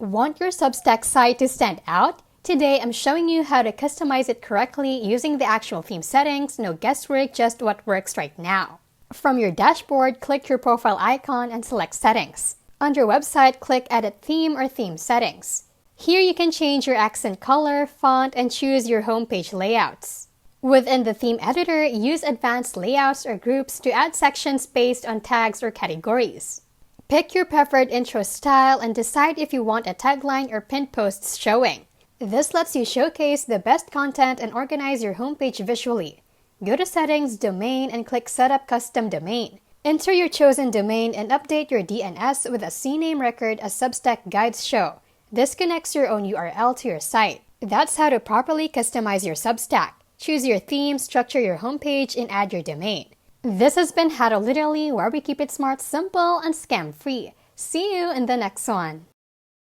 Want your Substack site to stand out? Today, I'm showing you how to customize it correctly using the actual theme settings, no guesswork, just what works right now. From your dashboard, click your profile icon and select Settings. Under Website, click Edit Theme or Theme Settings. Here you can change your accent color, font, and choose your homepage layouts. Within the theme editor, use advanced layouts or groups to add sections based on tags or categories. Pick your preferred intro style and decide if you want a tagline or pinned posts showing. This lets you showcase the best content and organize your homepage visually. Go to Settings, Domain, and click Setup Custom Domain. Enter your chosen domain and update your DNS with a CNAME record as Substack guides show. This connects your own URL to your site. That's how to properly customize your Substack. Choose your theme, structure your homepage, and add your domain. This has been How to Literally, where we keep it smart, simple, and scam-free. See you in the next one.